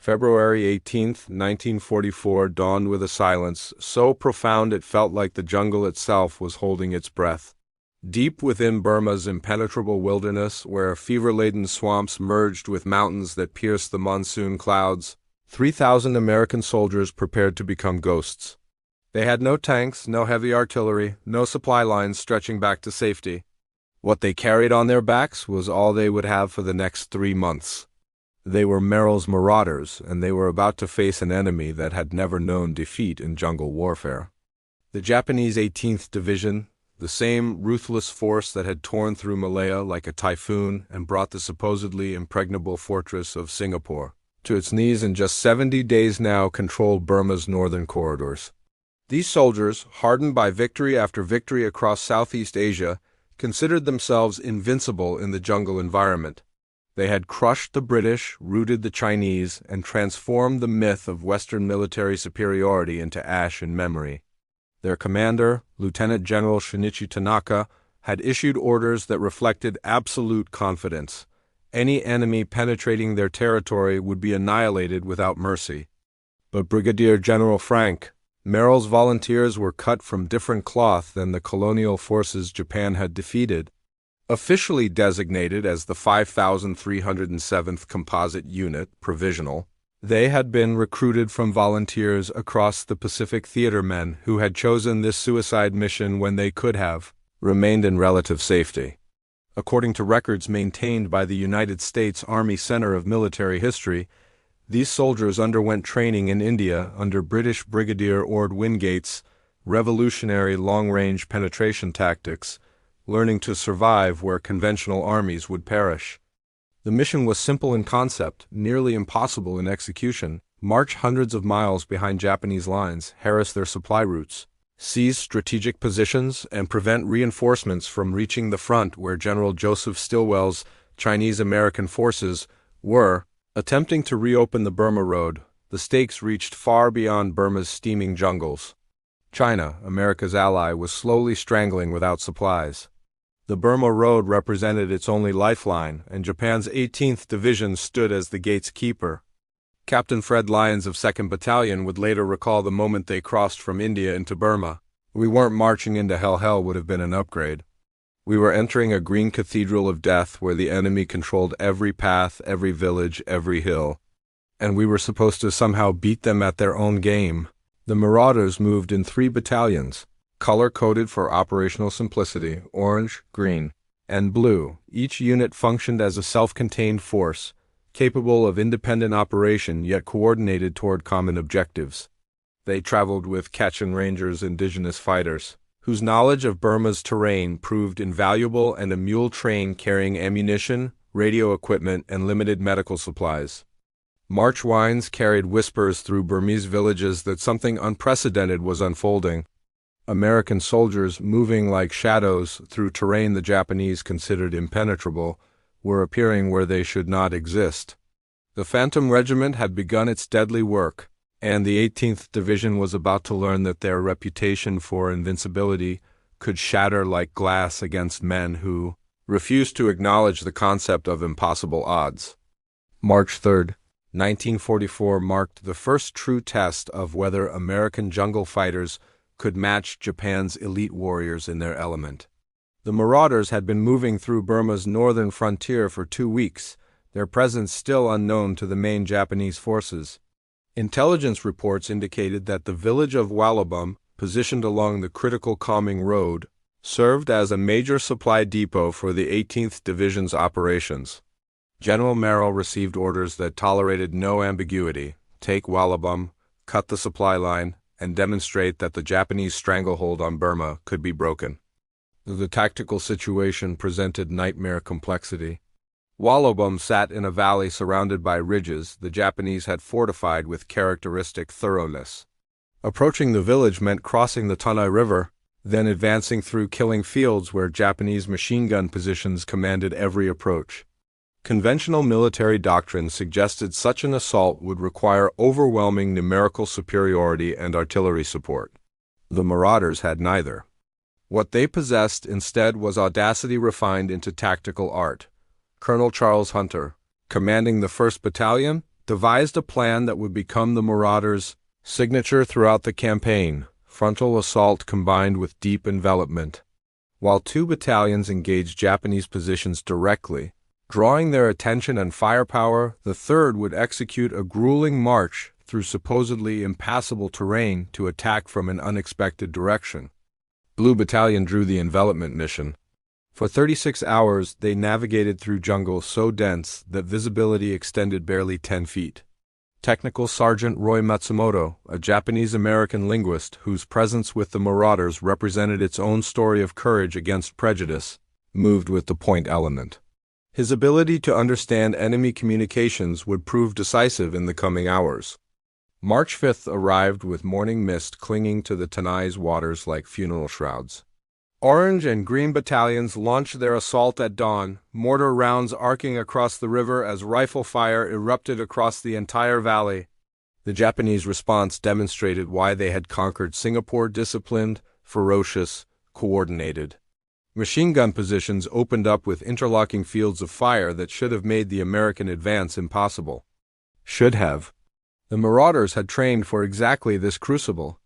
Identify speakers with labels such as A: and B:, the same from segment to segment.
A: February 18, 1944 dawned with a silence so profound it felt like the jungle itself was holding its breath. Deep within Burma's impenetrable wilderness, where fever-laden swamps merged with mountains that pierced the monsoon clouds, 3,000 American soldiers prepared to become ghosts. They had no tanks, no heavy artillery, no supply lines stretching back to safety. What they carried on their backs was all they would have for the next 3 months. They were Merrill's Marauders, and they were about to face an enemy that had never known defeat in jungle warfare. The Japanese 18th Division, the same ruthless force that had torn through Malaya like a typhoon and brought the supposedly impregnable fortress of Singapore to its knees in just 70 days now, controlled Burma's northern corridors. These soldiers, hardened by victory after victory across Southeast Asia, considered themselves invincible in the jungle environment. They had crushed the British, routed the Chinese, and transformed the myth of Western military superiority into ash and memory. Their commander, Lieutenant General Shinichi Tanaka, had issued orders that reflected absolute confidence. Any enemy penetrating their territory would be annihilated without mercy. But Brigadier General Frank, Merrill's volunteers were cut from different cloth than the colonial forces Japan had defeated. Officially designated as the 5,307th Composite Unit, Provisional, they had been recruited from volunteers across the Pacific theater men who had chosen this suicide mission when they could have remained in relative safety. According to records maintained by the United States Army Center of Military History, these soldiers underwent training in India under British Brigadier Ord Wingate's revolutionary long-range penetration tactics, learning to survive where conventional armies would perish. The mission was simple in concept, nearly impossible in execution: march hundreds of miles behind Japanese lines, harass their supply routes, seize strategic positions, and prevent reinforcements from reaching the front where General Joseph Stilwell's Chinese-American forces were attempting to reopen the Burma Road. The stakes reached far beyond Burma's steaming jungles. China, America's ally, was slowly strangling without supplies. The Burma Road represented its only lifeline, and Japan's 18th Division stood as the gate's keeper. Captain Fred Lyons of 2nd Battalion would later recall the moment they crossed from India into Burma. "We weren't marching into hell would have been an upgrade. We were entering a green cathedral of death where the enemy controlled every path, every village, every hill. And we were supposed to somehow beat them at their own game." The Marauders moved in 3 battalions, color-coded for operational simplicity: orange, green, and blue. Each unit functioned as a self-contained force, capable of independent operation yet coordinated toward common objectives. They traveled with Kachin Rangers, indigenous fighters, whose knowledge of Burma's terrain proved invaluable, and a mule train carrying ammunition, radio equipment, and limited medical supplies. March winds carried whispers through Burmese villages that something unprecedented was unfolding. American soldiers, moving like shadows through terrain the Japanese considered impenetrable, were appearing where they should not exist. The Phantom Regiment had begun its deadly work, and the 18th Division was about to learn that their reputation for invincibility could shatter like glass against men who refused to acknowledge the concept of impossible odds. March 3, 1944 marked the first true test of whether American jungle fighters could match Japan's elite warriors in their element. The Marauders had been moving through Burma's northern frontier for 2 weeks, their presence still unknown to the main Japanese forces. Intelligence reports indicated that the village of Wallabum, positioned along the critical calming road, served as a major supply depot for the 18th Division's operations. General Merrill received orders that tolerated no ambiguity: take Wallabum, cut the supply line, and demonstrate that the Japanese stranglehold on Burma could be broken. The tactical situation presented nightmare complexity. Wallabum sat in a valley surrounded by ridges the Japanese had fortified with characteristic thoroughness. Approaching the village meant crossing the Tanai River, then advancing through killing fields where Japanese machine gun positions commanded every approach. Conventional military doctrine suggested such an assault would require overwhelming numerical superiority and artillery support. The Marauders had neither. What they possessed instead was audacity refined into tactical art. Colonel Charles Hunter, commanding the 1st Battalion, devised a plan that would become the Marauders' signature throughout the campaign: frontal assault combined with deep envelopment. While 2 battalions engaged Japanese positions directly, drawing their attention and firepower, the 3rd would execute a grueling march through supposedly impassable terrain to attack from an unexpected direction. Blue Battalion drew the envelopment mission. For 36 hours, they navigated through jungle so dense that visibility extended barely 10 feet. Technical Sergeant Roy Matsumoto, a Japanese-American linguist whose presence with the Marauders represented its own story of courage against prejudice, moved with the point element. His ability to understand enemy communications would prove decisive in the coming hours. March 5th arrived with morning mist clinging to the Tanai's waters like funeral shrouds. Orange and Green battalions launched their assault at dawn, mortar rounds arcing across the river as rifle fire erupted across the entire valley. The Japanese response demonstrated why they had conquered Singapore: disciplined, ferocious, coordinated. Machine gun positions opened up with interlocking fields of fire that should have made the American advance impossible. Should have. The Marauders had trained for exactly this crucible.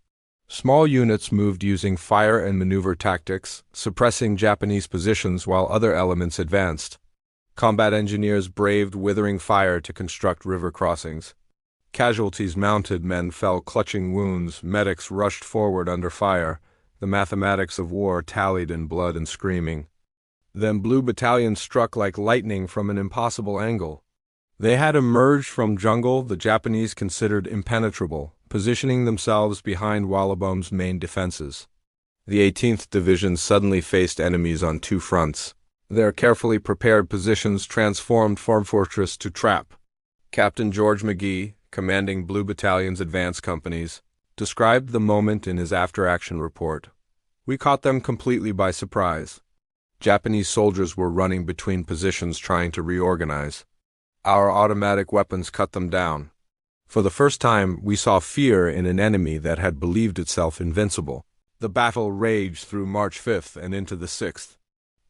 A: Small units moved using fire and maneuver tactics, suppressing Japanese positions while other elements advanced. Combat engineers braved withering fire to construct river crossings. Casualties: mounted men fell clutching wounds, medics rushed forward under fire. The mathematics of war tallied in blood and screaming. Then Blue Battalion struck like lightning from an impossible angle. They had emerged from jungle the Japanese considered impenetrable, positioning themselves behind Wollobong's main defenses. The 18th Division suddenly faced enemies on 2 fronts. Their carefully prepared positions transformed from fortress to trap. Captain George McGee, commanding Blue Battalion's advance companies, described the moment in his after-action report. "We caught them completely by surprise. Japanese soldiers were running between positions trying to reorganize. Our automatic weapons cut them down. For the first time, we saw fear in an enemy that had believed itself invincible." The battle raged through March 5th and into the 6th.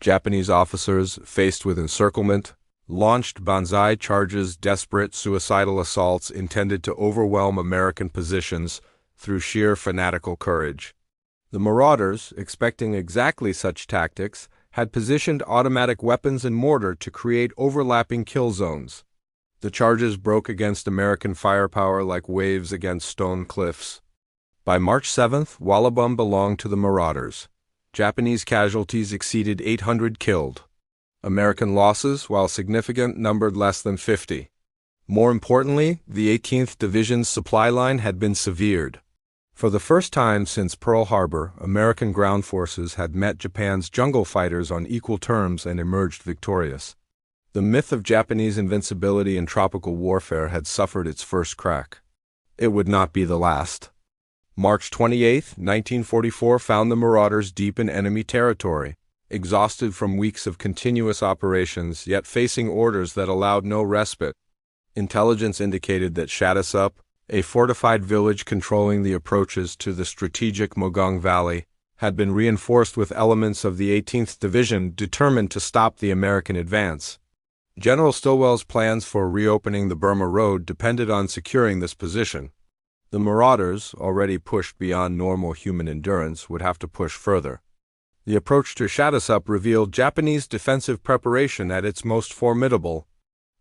A: Japanese officers, faced with encirclement, launched banzai charges, desperate suicidal assaults intended to overwhelm American positions through sheer fanatical courage. The Marauders, expecting exactly such tactics, had positioned automatic weapons and mortar to create overlapping kill zones. The charges broke against American firepower like waves against stone cliffs. By March 7th, Wollobong belonged to the Marauders. Japanese casualties exceeded 800 killed. American losses, while significant, numbered less than 50. More importantly, the 18th Division's supply line had been severed. For the first time since Pearl Harbor, American ground forces had met Japan's jungle fighters on equal terms and emerged victorious. The myth of Japanese invincibility in tropical warfare had suffered its first crack. It would not be the last. March 28, 1944 found the Marauders deep in enemy territory, exhausted from weeks of continuous operations, yet facing orders that allowed no respite. Intelligence indicated that Shadisup, a fortified village controlling the approaches to the strategic Mogong Valley, had been reinforced with elements of the 18th Division determined to stop the American advance. General Stilwell's plans for reopening the Burma Road depended on securing this position. The Marauders, already pushed beyond normal human endurance, would have to push further. The approach to Shadisup revealed Japanese defensive preparation at its most formidable.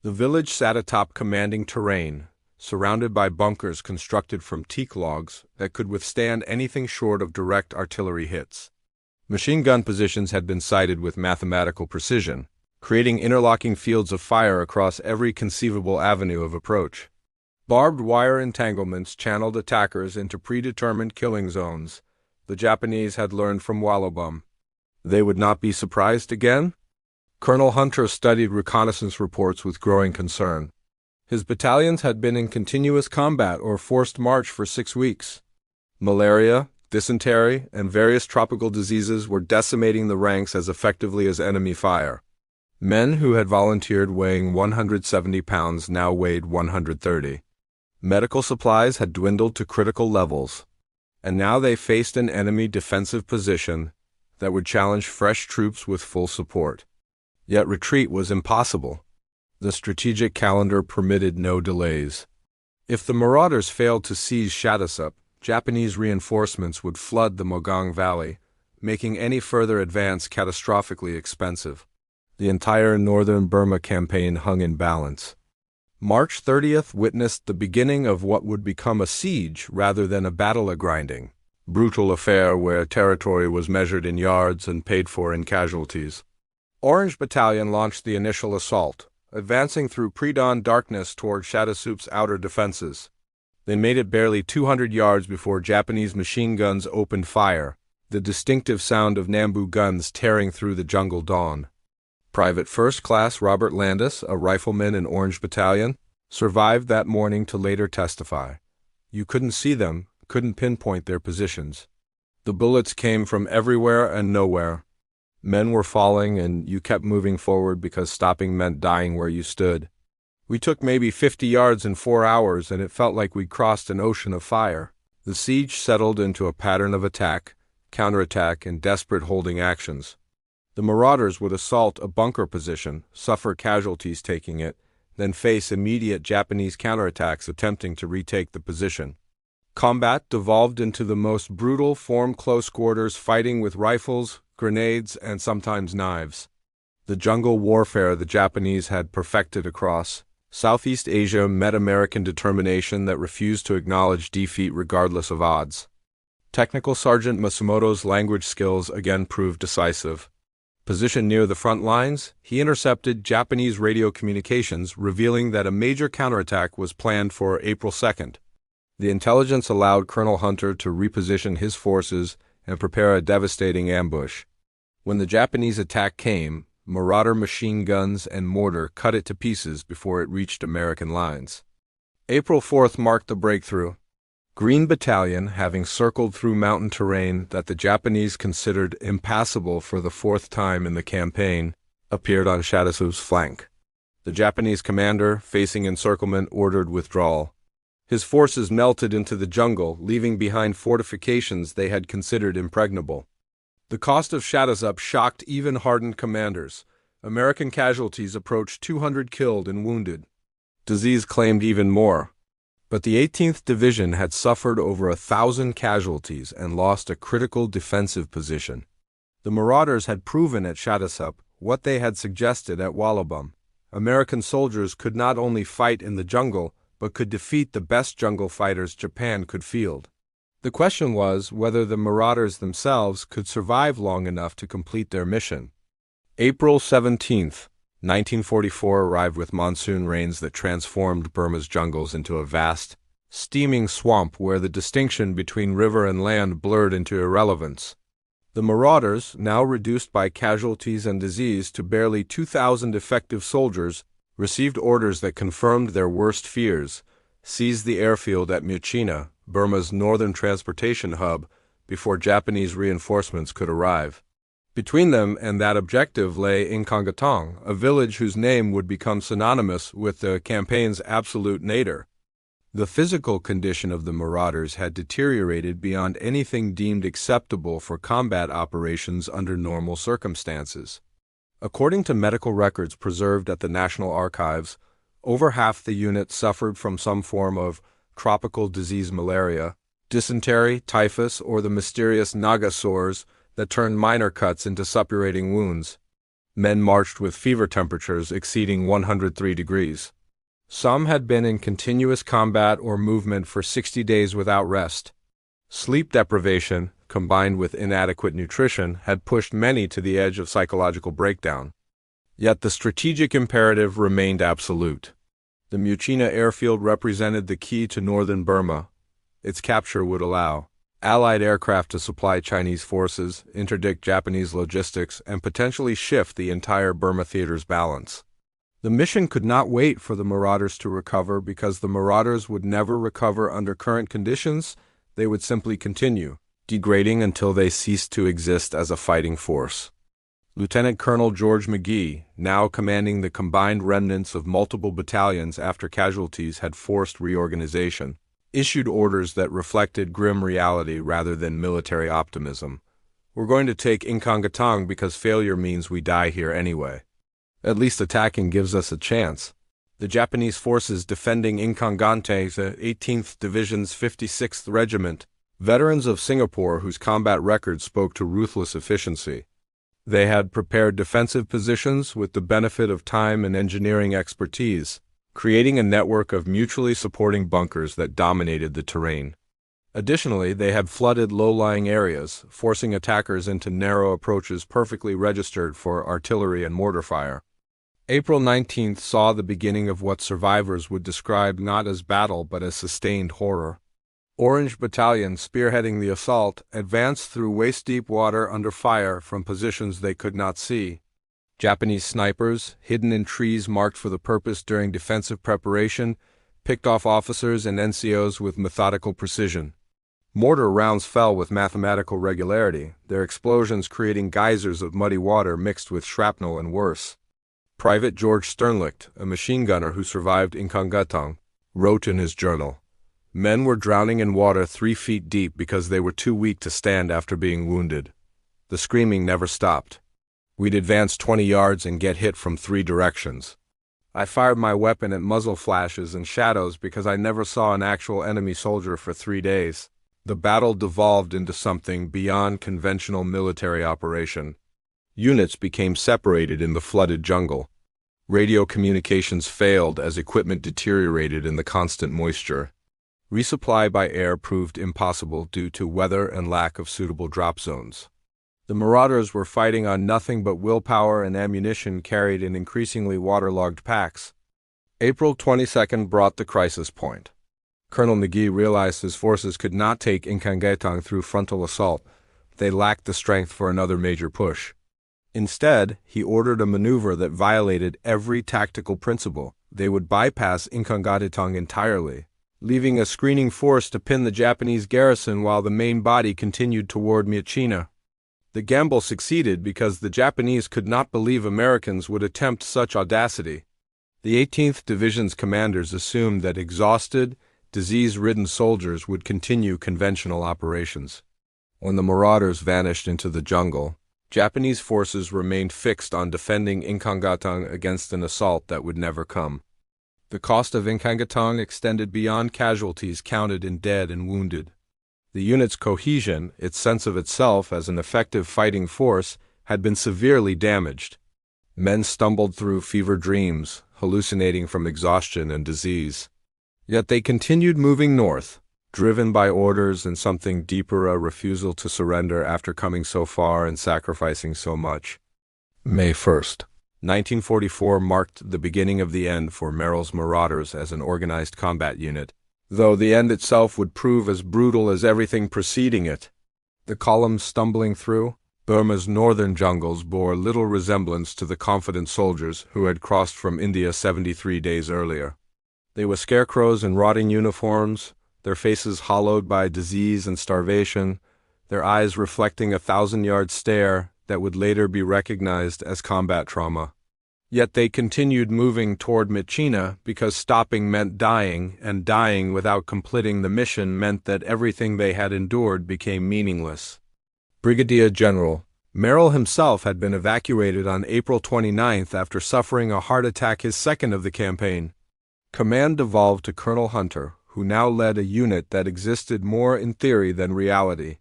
A: The village sat atop commanding terrain, surrounded by bunkers constructed from teak logs that could withstand anything short of direct artillery hits. Machine gun positions had been sited with mathematical precision, creating interlocking fields of fire across every conceivable avenue of approach. Barbed wire entanglements channeled attackers into predetermined killing zones. The Japanese had learned from Wollobong. They would not be surprised again? Colonel Hunter studied reconnaissance reports with growing concern. His battalions had been in continuous combat or forced march for 6 weeks. Malaria, dysentery, and various tropical diseases were decimating the ranks as effectively as enemy fire. Men who had volunteered weighing 170 pounds now weighed 130. Medical supplies had dwindled to critical levels, and now they faced an enemy defensive position that would challenge fresh troops with full support. Yet retreat was impossible. The strategic calendar permitted no delays. If the Marauders failed to seize Shadisup, Japanese reinforcements would flood the Mogang Valley, making any further advance catastrophically expensive. The entire northern Burma campaign hung in balance. March 30th witnessed the beginning of what would become a siege rather than a battle-a-grinding, brutal affair where territory was measured in yards and paid for in casualties. Orange Battalion launched the initial assault, advancing through pre-dawn darkness toward Shadisup's outer defenses. They made it barely 200 yards before Japanese machine guns opened fire, the distinctive sound of Nambu guns tearing through the jungle dawn. Private First Class Robert Landis, a rifleman in Orange Battalion, survived that morning to later testify. You couldn't see them, couldn't pinpoint their positions. The bullets came from everywhere and nowhere. Men were falling and you kept moving forward because stopping meant dying where you stood. We took maybe 50 yards in 4 hours and it felt like we'd crossed an ocean of fire. The siege settled into a pattern of attack, counterattack, and desperate holding actions. The Marauders would assault a bunker position, suffer casualties taking it, then face immediate Japanese counterattacks attempting to retake the position. Combat devolved into the most brutal close quarters fighting with rifles, grenades, and sometimes knives. The jungle warfare the Japanese had perfected across Southeast Asia met American determination that refused to acknowledge defeat regardless of odds. Technical Sergeant Matsumoto's language skills again proved decisive. Positioned near the front lines, he intercepted Japanese radio communications revealing that a major counterattack was planned for April 2nd. The intelligence allowed Colonel Hunter to reposition his forces and prepare a devastating ambush. When the Japanese attack came, Marauder machine guns and mortar cut it to pieces before it reached American lines. April 4th marked the breakthrough. Green Battalion, having circled through mountain terrain that the Japanese considered impassable for the 4th time in the campaign, appeared on Shadisup's flank. The Japanese commander, facing encirclement, ordered withdrawal. His forces melted into the jungle, leaving behind fortifications they had considered impregnable. The cost of Shadisup shocked even hardened commanders. American casualties approached 200 killed and wounded. Disease claimed even more. But the 18th Division had suffered over 1,000 casualties and lost a critical defensive position. The Marauders had proven at Shadisup what they had suggested at Wallabum. American soldiers could not only fight in the jungle, but could defeat the best jungle fighters Japan could field. The question was whether the Marauders themselves could survive long enough to complete their mission. April 17th, 1944 arrived with monsoon rains that transformed Burma's jungles into a vast, steaming swamp where the distinction between river and land blurred into irrelevance. The Marauders, now reduced by casualties and disease to barely 2,000 effective soldiers, received orders that confirmed their worst fears: seized the airfield at Myitkyina, Burma's northern transportation hub, before Japanese reinforcements could arrive. Between them and that objective lay Inkongatong, a village whose name would become synonymous with the campaign's absolute nadir. The physical condition of the Marauders had deteriorated beyond anything deemed acceptable for combat operations under normal circumstances. According to medical records preserved at the National Archives, over half the unit suffered from some form of tropical disease, malaria, dysentery, typhus, or the mysterious Naga sores that turned minor cuts into suppurating wounds. Men marched with fever temperatures exceeding 103 degrees. Some had been in continuous combat or movement for 60 days without rest. Sleep deprivation, combined with inadequate nutrition, had pushed many to the edge of psychological breakdown. Yet the strategic imperative remained absolute. The Myitkyina airfield represented the key to northern Burma. Its capture would allow Allied aircraft to supply Chinese forces, interdict Japanese logistics, and potentially shift the entire Burma theater's balance. The mission could not wait for the Marauders to recover because the Marauders would never recover under current conditions. They would simply continue, degrading until they ceased to exist as a fighting force. Lieutenant Colonel George McGee, now commanding the combined remnants of multiple battalions after casualties had forced reorganization, issued orders that reflected grim reality rather than military optimism. We're going to take Inkongatong because failure means we die here anyway. At least attacking gives us a chance. The Japanese forces defending Incangante, the 18th Division's 56th Regiment, veterans of Singapore whose combat record spoke to ruthless efficiency. They had prepared defensive positions with the benefit of time and engineering expertise, creating a network of mutually supporting bunkers that dominated the terrain. Additionally, they had flooded low-lying areas, forcing attackers into narrow approaches perfectly registered for artillery and mortar fire. April 19th saw the beginning of what survivors would describe not as battle but as sustained horror. Orange Battalion, spearheading the assault, advanced through waist-deep water under fire from positions they could not see. Japanese snipers, hidden in trees marked for the purpose during defensive preparation, picked off officers and NCOs with methodical precision. Mortar rounds fell with mathematical regularity, their explosions creating geysers of muddy water mixed with shrapnel and worse. Private George Sternlicht, a machine gunner who survived Inkangatang, wrote in his journal, "Men were drowning in water 3 feet deep because they were too weak to stand after being wounded. The screaming never stopped. We'd advance 20 yards and get hit from 3 directions. I fired my weapon at muzzle flashes and shadows because I never saw an actual enemy soldier for 3 days. The battle devolved into something beyond conventional military operation. Units became separated in the flooded jungle. Radio communications failed as equipment deteriorated in the constant moisture. Resupply by air proved impossible due to weather and lack of suitable drop zones. The Marauders were fighting on nothing but willpower and ammunition carried in increasingly waterlogged packs. April 22nd brought the crisis point. Colonel McGee realized his forces could not take Inkangatang through frontal assault. They lacked the strength for another major push. Instead, he ordered a maneuver that violated every tactical principle. They would bypass Inkangatang entirely, leaving a screening force to pin the Japanese garrison while the main body continued toward Myitkyina. The gamble succeeded because the Japanese could not believe Americans would attempt such audacity. The 18th Division's commanders assumed that exhausted, disease-ridden soldiers would continue conventional operations. When the Marauders vanished into the jungle, Japanese forces remained fixed on defending Inkangatang against an assault that would never come. The cost of Inkangatang extended beyond casualties counted in dead and wounded. The unit's cohesion, its sense of itself as an effective fighting force, had been severely damaged. Men stumbled through fever dreams, hallucinating from exhaustion and disease. Yet they continued moving north, driven by orders and something deeper, a refusal to surrender after coming so far and sacrificing so much. May 1st, 1944 marked the beginning of the end for Merrill's Marauders as an organized combat unit, though the end itself would prove as brutal as everything preceding it. The columns stumbling through Burma's northern jungles bore little resemblance to the confident soldiers who had crossed from India 73 days earlier. They were scarecrows in rotting uniforms, their faces hollowed by disease and starvation, their eyes reflecting a 1,000-yard stare that would later be recognized as combat trauma. Yet they continued moving toward Myitkyina because stopping meant dying, and dying without completing the mission meant that everything they had endured became meaningless. Brigadier General Merrill himself had been evacuated on April 29th after suffering a heart attack, his second of the campaign. Command devolved to Colonel Hunter, who now led a unit that existed more in theory than reality.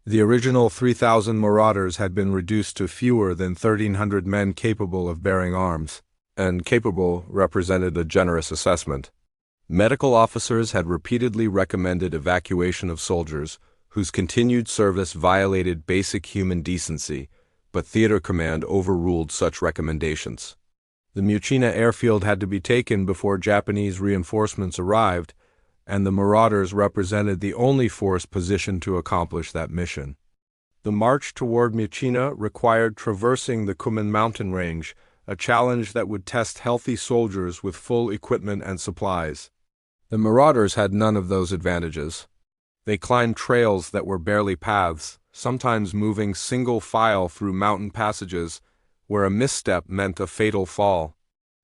A: The original 3,000 Marauders had been reduced to fewer than 1,300 men capable of bearing arms, and capable represented a generous assessment. Medical officers had repeatedly recommended evacuation of soldiers whose continued service violated basic human decency, but theater command overruled such recommendations. The Myitkyina airfield had to be taken before Japanese reinforcements arrived, and the Marauders represented the only force positioned to accomplish that mission. The march toward Myitkyina required traversing the Kumen mountain range, a challenge that would test healthy soldiers with full equipment and supplies. The Marauders had none of those advantages. They climbed trails that were barely paths, sometimes moving single file through mountain passages, where a misstep meant a fatal fall.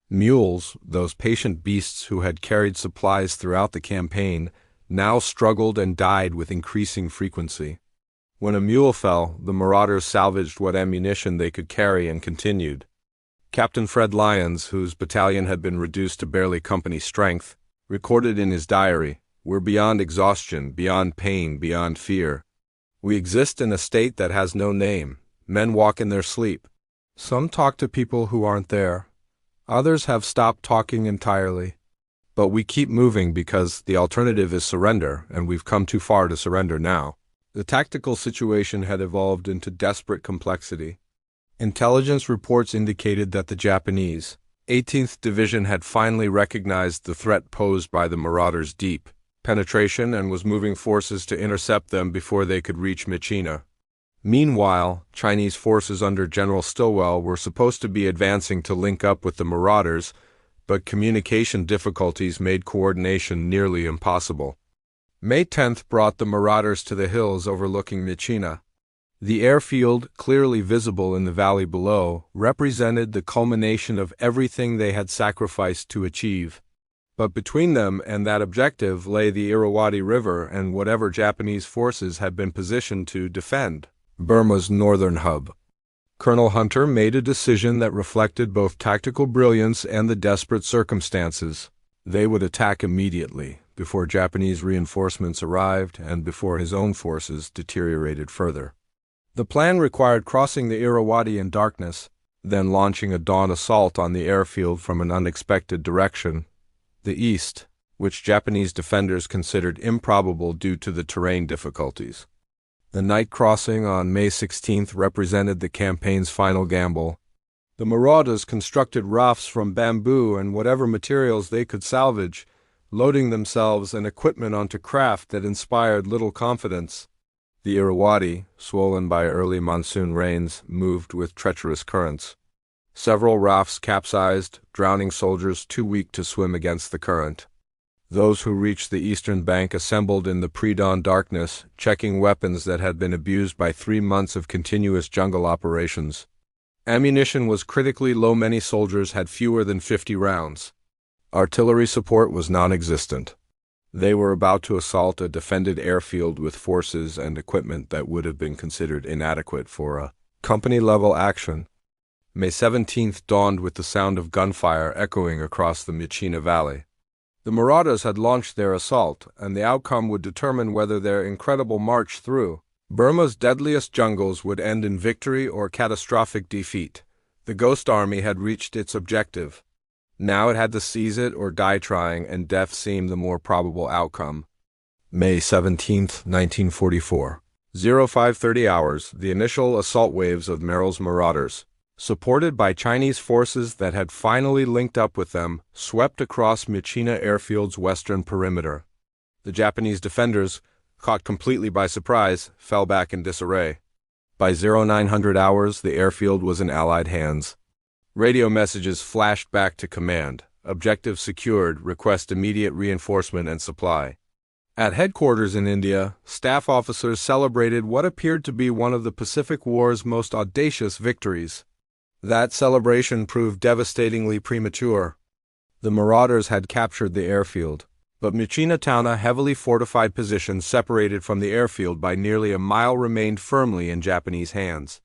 A: Mules, those patient beasts who had carried supplies throughout the campaign, now struggled and died with increasing frequency. When a mule fell, the Marauders salvaged what ammunition they could carry and continued. Captain Fred Lyons, whose battalion had been reduced to barely company strength, recorded in his diary, "We're beyond exhaustion, beyond pain, beyond fear. We exist in a state that has no name. Men walk in their sleep. Some talk to people who aren't there. Others have stopped talking entirely. But we keep moving because the alternative is surrender, and we've come too far to surrender now." The tactical situation had evolved into desperate complexity. Intelligence reports indicated that the Japanese 18th Division had finally recognized the threat posed by the Marauders' deep penetration and was moving forces to intercept them before they could reach Myitkyina. Meanwhile, Chinese forces under General Stilwell were supposed to be advancing to link up with the Marauders, but communication difficulties made coordination nearly impossible. May 10th brought the Marauders to the hills overlooking Myitkyina. The airfield, clearly visible in the valley below, represented the culmination of everything they had sacrificed to achieve. But between them and that objective lay the Irrawaddy River and whatever Japanese forces had been positioned to defend Burma's northern hub. Colonel Hunter made a decision that reflected both tactical brilliance and the desperate circumstances. They would attack immediately, before Japanese reinforcements arrived and before his own forces deteriorated further. The plan required crossing the Irrawaddy in darkness, then launching a dawn assault on the airfield from an unexpected direction, the east, which Japanese defenders considered improbable due to the terrain difficulties. The night crossing on May 16th represented the campaign's final gamble. The Marauders constructed rafts from bamboo and whatever materials they could salvage, loading themselves and equipment onto craft that inspired little confidence. The Irrawaddy, swollen by early monsoon rains, moved with treacherous currents. Several rafts capsized, drowning soldiers too weak to swim against the current. Those who reached the eastern bank assembled in the pre-dawn darkness, checking weapons that had been abused by 3 months of continuous jungle operations. Ammunition was critically low. Many soldiers had fewer than 50 rounds. Artillery support was non-existent. They were about to assault a defended airfield with forces and equipment that would have been considered inadequate for a company-level action. May 17th dawned with the sound of gunfire echoing across the Myitkyina Valley. The Marauders had launched their assault, and the outcome would determine whether their incredible march through Burma's deadliest jungles would end in victory or catastrophic defeat. The Ghost Army had reached its objective. Now it had to seize it or die trying, and death seemed the more probable outcome. May 17th, 1944. 0530 hours, the initial assault waves of Merrill's Marauders, supported by Chinese forces that had finally linked up with them, swept across Myitkyina Airfield's western perimeter. The Japanese defenders, caught completely by surprise, fell back in disarray. By 0900 hours, the airfield was in Allied hands. Radio messages flashed back to command. Objective secured, request immediate reinforcement and supply. At headquarters in India, staff officers celebrated what appeared to be one of the Pacific War's most audacious victories. That celebration proved devastatingly premature. The Marauders had captured the airfield, but Myitkyina town, a heavily fortified position separated from the airfield by nearly a mile, remained firmly in Japanese hands.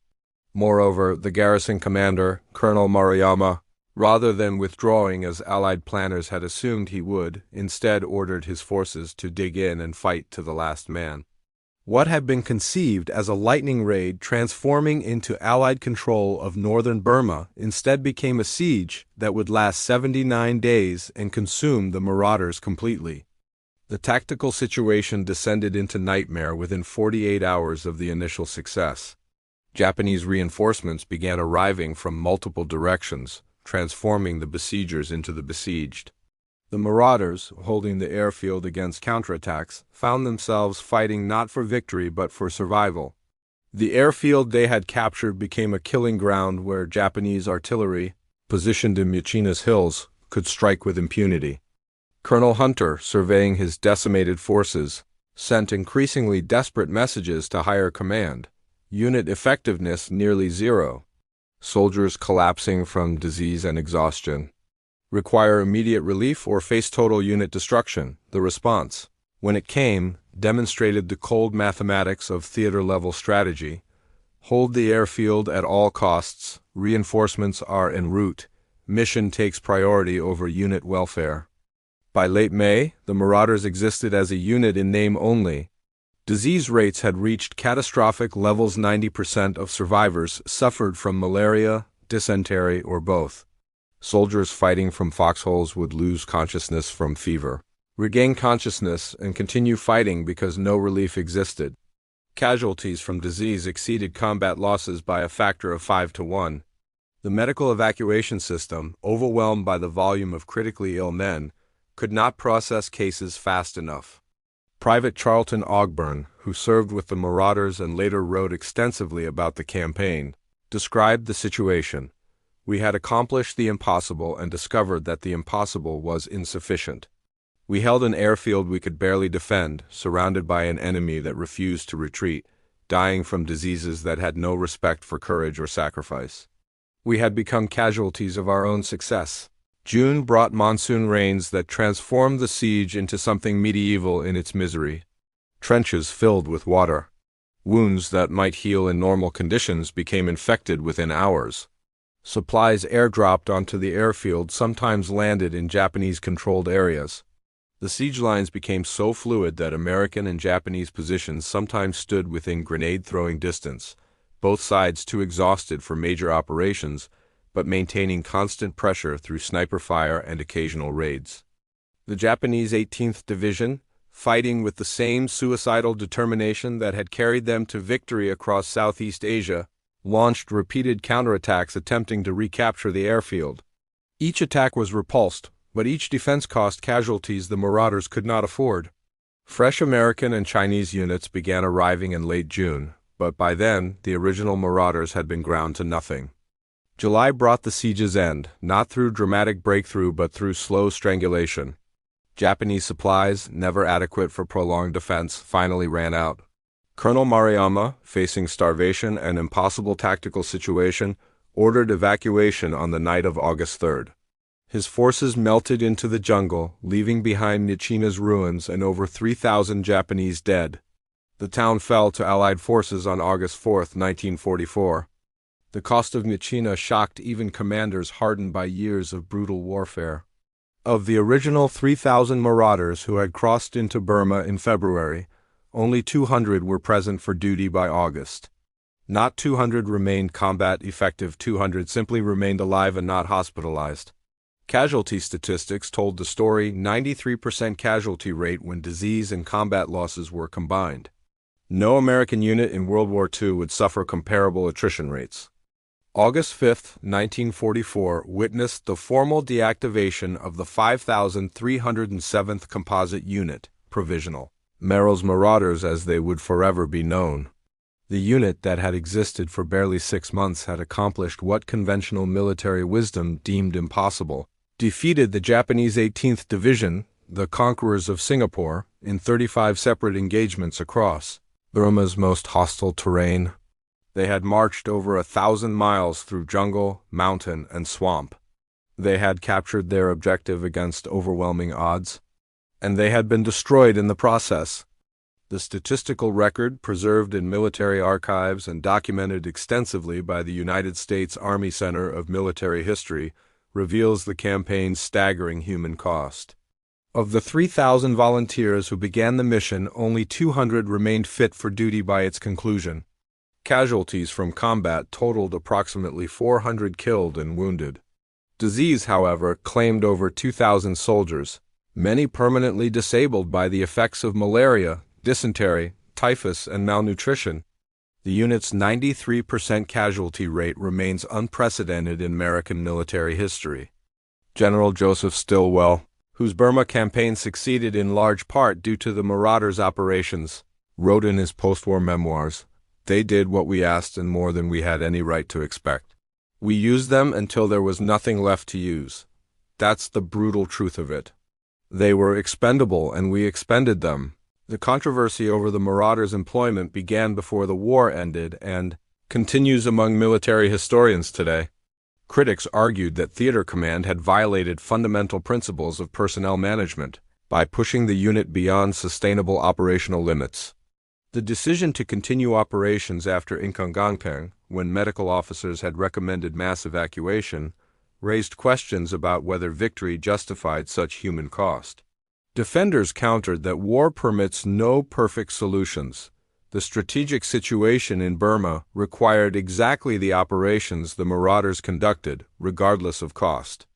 A: Moreover, the garrison commander, Colonel Maruyama, rather than withdrawing as Allied planners had assumed he would, instead ordered his forces to dig in and fight to the last man. What had been conceived as a lightning raid transforming into Allied control of northern Burma instead became a siege that would last 79 days and consume the Marauders completely. The tactical situation descended into nightmare within 48 hours of the initial success. Japanese reinforcements began arriving from multiple directions, transforming the besiegers into the besieged. The Marauders, holding the airfield against counterattacks, found themselves fighting not for victory but for survival. The airfield they had captured became a killing ground where Japanese artillery, positioned in Myitkyina's hills, could strike with impunity. Colonel Hunter, surveying his decimated forces, sent increasingly desperate messages to higher command. Unit effectiveness nearly zero. Soldiers collapsing from disease and exhaustion. Require immediate relief or face total unit destruction. The response, when it came, demonstrated the cold mathematics of theater-level strategy. Hold the airfield at all costs, Reinforcements are en route. Mission takes priority over unit welfare. By late May, the Marauders existed as a unit in name only. Disease rates had reached catastrophic levels. 90% of survivors suffered from malaria, dysentery, or both. Soldiers fighting from foxholes would lose consciousness from fever, regain consciousness, and continue fighting because no relief existed. Casualties from disease exceeded combat losses by a factor of 5 to 1. The medical evacuation system, overwhelmed by the volume of critically ill men, could not process cases fast enough. Private Charlton Ogburn, who served with the Marauders and later wrote extensively about the campaign, described the situation. We had accomplished the impossible and discovered that the impossible was insufficient. We held an airfield we could barely defend, surrounded by an enemy that refused to retreat, dying from diseases that had no respect for courage or sacrifice. We had become casualties of our own success. June brought monsoon rains that transformed the siege into something medieval in its misery. Trenches filled with water. Wounds that might heal in normal conditions became infected within hours. Supplies airdropped onto the airfield sometimes landed in Japanese-controlled areas. The siege lines became so fluid that American and Japanese positions sometimes stood within grenade-throwing distance, both sides too exhausted for major operations, but maintaining constant pressure through sniper fire and occasional raids. The Japanese 18th Division, fighting with the same suicidal determination that had carried them to victory across Southeast Asia, launched repeated counterattacks attempting to recapture the airfield. Each attack was repulsed, but each defense cost casualties the Marauders could not afford. Fresh American and Chinese units began arriving in late June, but by then the original Marauders had been ground to nothing. July brought the siege's end, not through dramatic breakthrough but through slow strangulation. Japanese supplies, never adequate for prolonged defense, finally ran out. Colonel Maruyama, facing starvation and impossible tactical situation, ordered evacuation on the night of August 3rd. His forces melted into the jungle, leaving behind Michina's ruins and over 3,000 Japanese dead. The town fell to Allied forces on August 4, 1944. The cost of Michina shocked even commanders hardened by years of brutal warfare. Of the original 3,000 Marauders who had crossed into Burma in February, only 200 were present for duty by August. Not 200 remained combat effective, 200 simply remained alive and not hospitalized. Casualty statistics told the story: 93% casualty rate when disease and combat losses were combined. No American unit in World War II would suffer comparable attrition rates. August 5, 1944 witnessed the formal deactivation of the 5,307th Composite Unit, Provisional, Merrill's Marauders as they would forever be known. The unit that had existed for barely 6 months had accomplished what conventional military wisdom deemed impossible: defeated the Japanese 18th Division, the Conquerors of Singapore, in 35 separate engagements across Burma's most hostile terrain. They had marched over 1,000 miles through jungle, mountain, and swamp. They had captured their objective against overwhelming odds, and they had been destroyed in the process. The statistical record, preserved in military archives and documented extensively by the United States Army Center of Military History, reveals the campaign's staggering human cost. Of the 3,000 volunteers who began the mission, only 200 remained fit for duty by its conclusion. Casualties from combat totaled approximately 400 killed and wounded. Disease, however, claimed over 2,000 soldiers, many permanently disabled by the effects of malaria, dysentery, typhus, and malnutrition. The unit's 93% casualty rate remains unprecedented in American military history. General Joseph Stilwell, whose Burma campaign succeeded in large part due to the Marauders' operations, wrote in his post-war memoirs, "They did what we asked and more than we had any right to expect. We used them until there was nothing left to use. That's the brutal truth of it. They were expendable and we expended them." The controversy over the Marauders' employment began before the war ended and continues among military historians today. Critics argued that Theater Command had violated fundamental principles of personnel management by pushing the unit beyond sustainable operational limits. The decision to continue operations after Inkangankeng, when medical officers had recommended mass evacuation, raised questions about whether victory justified such human cost. Defenders countered that war permits no perfect solutions. The strategic situation in Burma required exactly the operations the Marauders conducted, regardless of cost.